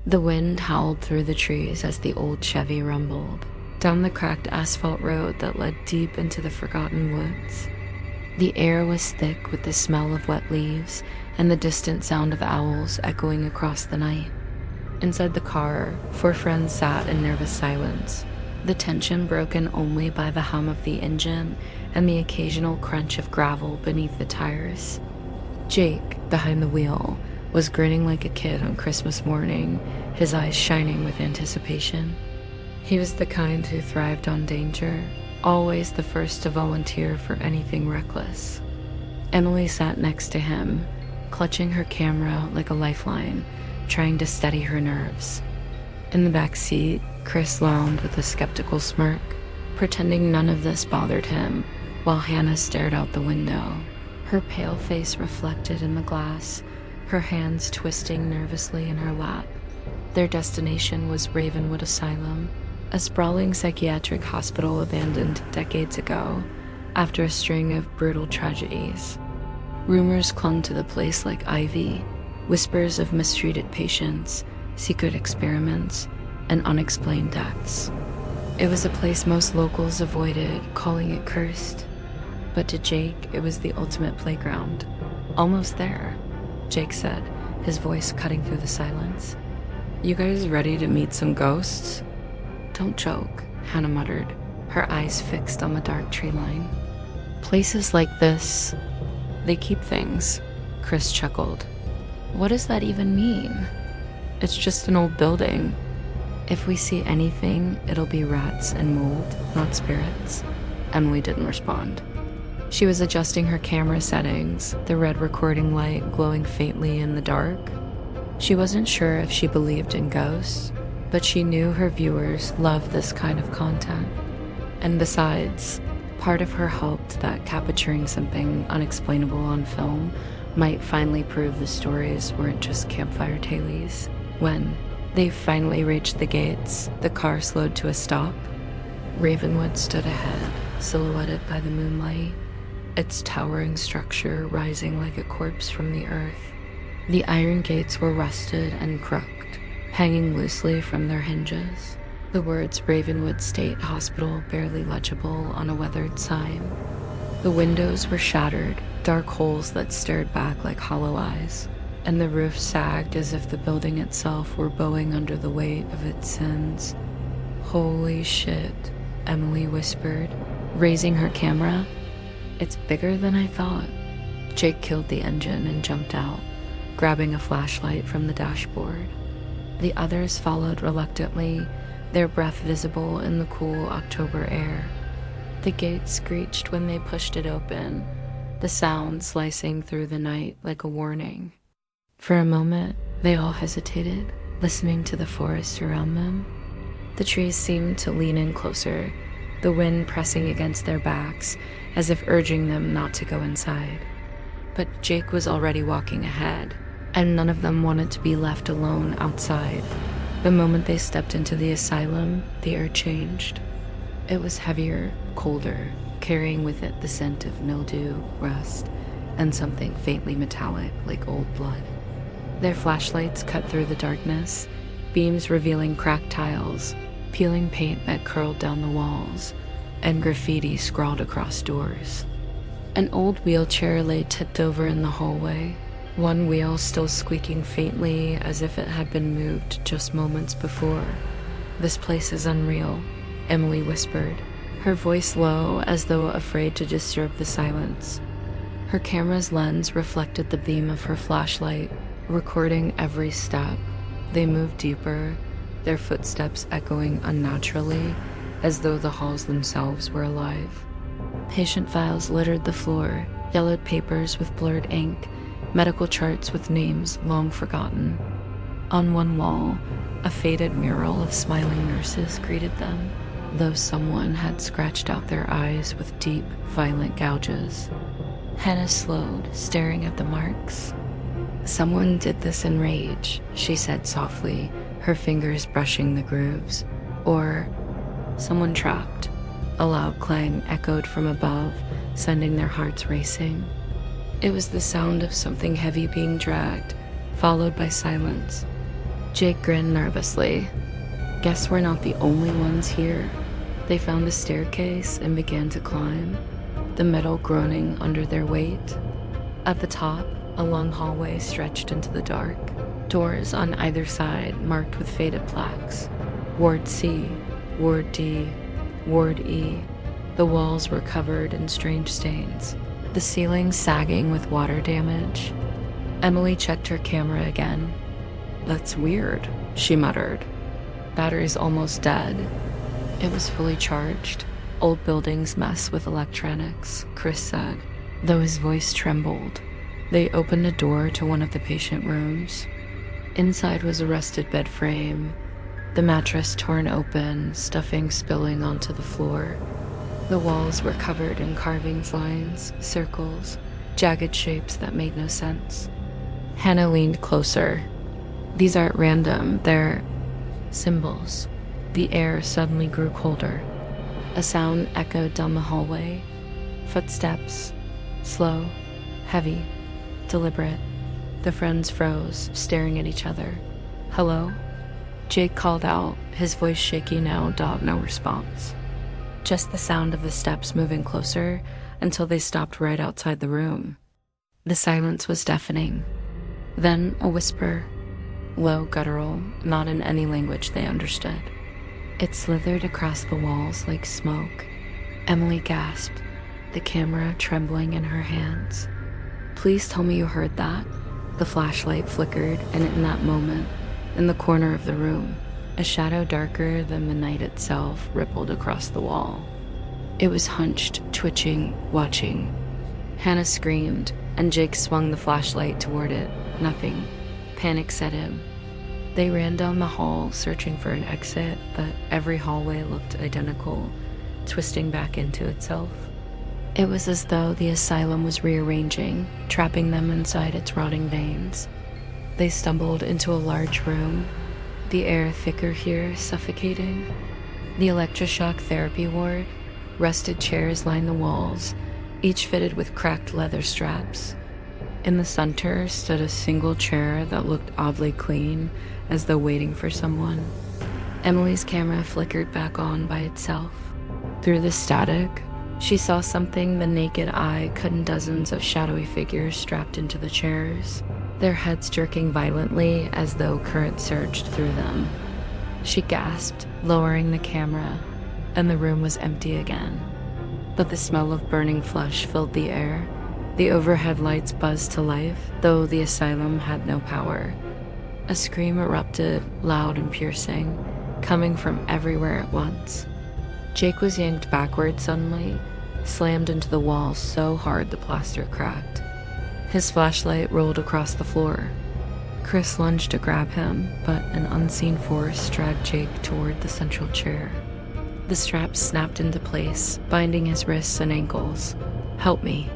The wind howled through the trees as the old Chevy rumbled down the cracked asphalt road that led deep into the forgotten woods. The air was thick with the smell of wet leaves and the distant sound of owls echoing across the night. Inside the car, 4 friends sat in nervous silence, the tension broken only by the hum of the engine and the occasional crunch of gravel beneath the tires. Jake, behind the wheel, was grinning like a kid on Christmas morning, his eyes shining with anticipation. He was the kind who thrived on danger, always the first to volunteer for anything reckless. Emily sat next to him, clutching her camera like a lifeline, trying to steady her nerves. In the back seat, Chris lounged with a skeptical smirk, pretending none of this bothered him, while Hannah stared out the window, her pale face reflected in the glass, her hands twisting nervously in her lap. Their destination was Ravenwood Asylum, a sprawling psychiatric hospital abandoned decades ago after a string of brutal tragedies. Rumors clung to the place like ivy, whispers of mistreated patients, secret experiments, and unexplained deaths. It was a place most locals avoided, calling it cursed. But to Jake, it was the ultimate playground. Almost there, Jake said, his voice cutting through the silence. "You guys ready to meet some ghosts?" "Don't joke," Hannah muttered, her eyes fixed on the dark tree line. "Places like this, they keep things," Chris chuckled. "What does that even mean?" "It's just an old building. If we see anything, it'll be rats and mold, not spirits." Emily didn't respond. She was adjusting her camera settings, the red recording light glowing faintly in the dark. She wasn't sure if she believed in ghosts, but she knew her viewers loved this kind of content. And besides, part of her hoped that capturing something unexplainable on film might finally prove the stories weren't just campfire tales. When they finally reached the gates, the car slowed to a stop. Ravenwood stood ahead, silhouetted by the moonlight, its towering structure rising like a corpse from the earth. The iron gates were rusted and crooked, hanging loosely from their hinges, the words Ravenwood State Hospital barely legible on a weathered sign. The windows were shattered, dark holes that stared back like hollow eyes, and the roof sagged as if the building itself were bowing under the weight of its sins. "Holy shit," Emily whispered, raising her camera. "It's bigger than I thought." Jake killed the engine and jumped out, grabbing a flashlight from the dashboard. The others followed reluctantly, their breath visible in the cool October air. The gate screeched when they pushed it open, the sound slicing through the night like a warning. For a moment, they all hesitated, listening to the forest around them. The trees seemed to lean in closer, the wind pressing against their backs as if urging them not to go inside. But Jake was already walking ahead, and none of them wanted to be left alone outside. The moment they stepped into the asylum, the air changed. It was heavier, colder, carrying with it the scent of mildew, rust, and something faintly metallic like old blood. Their flashlights cut through the darkness, beams revealing cracked tiles, peeling paint that curled down the walls, and graffiti scrawled across doors. An old wheelchair lay tipped over in the hallway, one wheel still squeaking faintly as if it had been moved just moments before. "This place is unreal," Emily whispered, her voice low as though afraid to disturb the silence. Her camera's lens reflected the beam of her flashlight, recording every step. They moved deeper, their footsteps echoing unnaturally, as though the halls themselves were alive. Patient files littered the floor, yellowed papers with blurred ink, medical charts with names long forgotten. On one wall, a faded mural of smiling nurses greeted them, though someone had scratched out their eyes with deep, violent gouges. Hannah slowed, staring at the marks. "Someone did this in rage," she said softly, her fingers brushing the grooves. Or, "Someone trapped." A loud clang echoed from above, sending their hearts racing. It was the sound of something heavy being dragged, followed by silence. Jake grinned nervously. Guess we're not the only ones here. They found a staircase and began to climb, the metal groaning under their weight. At the top, a long hallway stretched into the dark, doors on either side marked with faded plaques. Ward C, Ward D, Ward E. The walls were covered in strange stains, the ceiling sagging with water damage. Emily checked her camera again. "That's weird," she muttered. "Battery's almost dead." It was fully charged. "Old buildings mess with electronics," Chris said, though his voice trembled. They opened a door to one of the patient rooms. Inside was a rusted bed frame, the mattress torn open, stuffing spilling onto the floor. The walls were covered in carvings, lines, circles, jagged shapes that made no sense. Hannah leaned closer. "These aren't random, they're symbols." The air suddenly grew colder. A sound echoed down the hallway. Footsteps, slow, heavy, deliberate. The friends froze, staring at each other. "Hello?" Jake called out, his voice shaky now. No response. Just the sound of the steps moving closer until they stopped right outside the room. The silence was deafening. Then a whisper, low, guttural, not in any language they understood. It slithered across the walls like smoke. Emily gasped, the camera trembling in her hands. "Please tell me you heard that." The flashlight flickered, and in that moment, in the corner of the room, a shadow darker than the night itself rippled across the wall. It was hunched, twitching, watching. Hannah screamed, and Jake swung the flashlight toward it. Nothing. Panic set in. They ran down the hall, searching for an exit, but every hallway looked identical, twisting back into itself. It was as though the asylum was rearranging, trapping them inside its rotting veins. They stumbled into a large room, the air thicker here, suffocating. The electroshock therapy ward. Rusted chairs lined the walls, each fitted with cracked leather straps. In the center stood a single chair that looked oddly clean, as though waiting for someone. Emily's camera flickered back on by itself. Through the static, she saw something the naked eye couldn't. Dozens of shadowy figures strapped into the chairs, their heads jerking violently as though current surged through them. She gasped, lowering the camera, and the room was empty again. But the smell of burning flesh filled the air. The overhead lights buzzed to life, though the asylum had no power. A scream erupted, loud and piercing, coming from everywhere at once. Jake was yanked backward suddenly, slammed into the wall so hard the plaster cracked. His flashlight rolled across the floor. Chris lunged to grab him, but an unseen force dragged Jake toward the central chair. The straps snapped into place, binding his wrists and ankles. "Help me."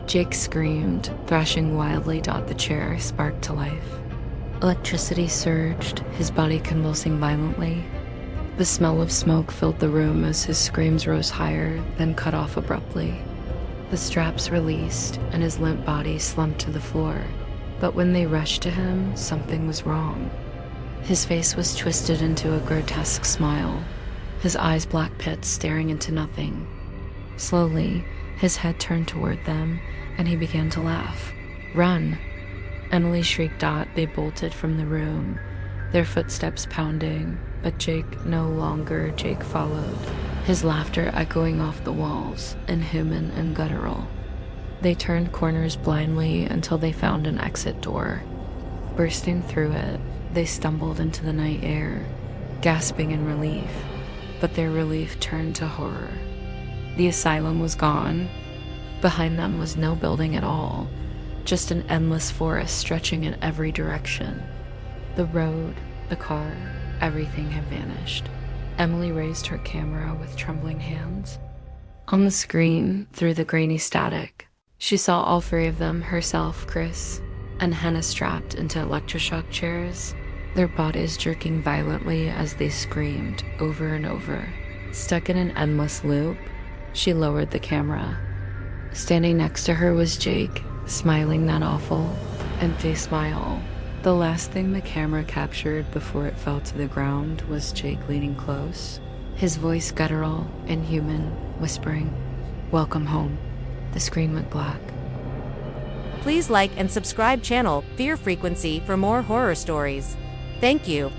Jake screamed, thrashing wildly. The chair sparked to life. Electricity surged, his body convulsing violently. The smell of smoke filled the room as his screams rose higher, then cut off abruptly. The straps released, and his limp body slumped to the floor. But when they rushed to him, something was wrong. His face was twisted into a grotesque smile, his eyes black pits staring into nothing. Slowly, his head turned toward them, and he began to laugh. "Run!" Emily shrieked out. They bolted from the room, their footsteps pounding, but Jake no longer. Jake followed, his laughter echoing off the walls, inhuman and guttural. They turned corners blindly until they found an exit door. Bursting through it, they stumbled into the night air, gasping in relief, but their relief turned to horror. The asylum was gone. Behind them was no building at all, just an endless forest stretching in every direction. The road, the car, everything had vanished. Emily raised her camera with trembling hands. On the screen, through the grainy static, she saw all three of them, herself, Chris, and Hannah, strapped into electroshock chairs, their bodies jerking violently as they screamed over and over. Stuck in an endless loop, she lowered the camera. Standing next to her was Jake, smiling that awful, empty smile, The last thing the camera captured before it fell to the ground was Jake leaning close, his voice guttural, inhuman, whispering, "Welcome home." The screen went black. Please like and subscribe channel Fear Frequency for more horror stories. Thank you.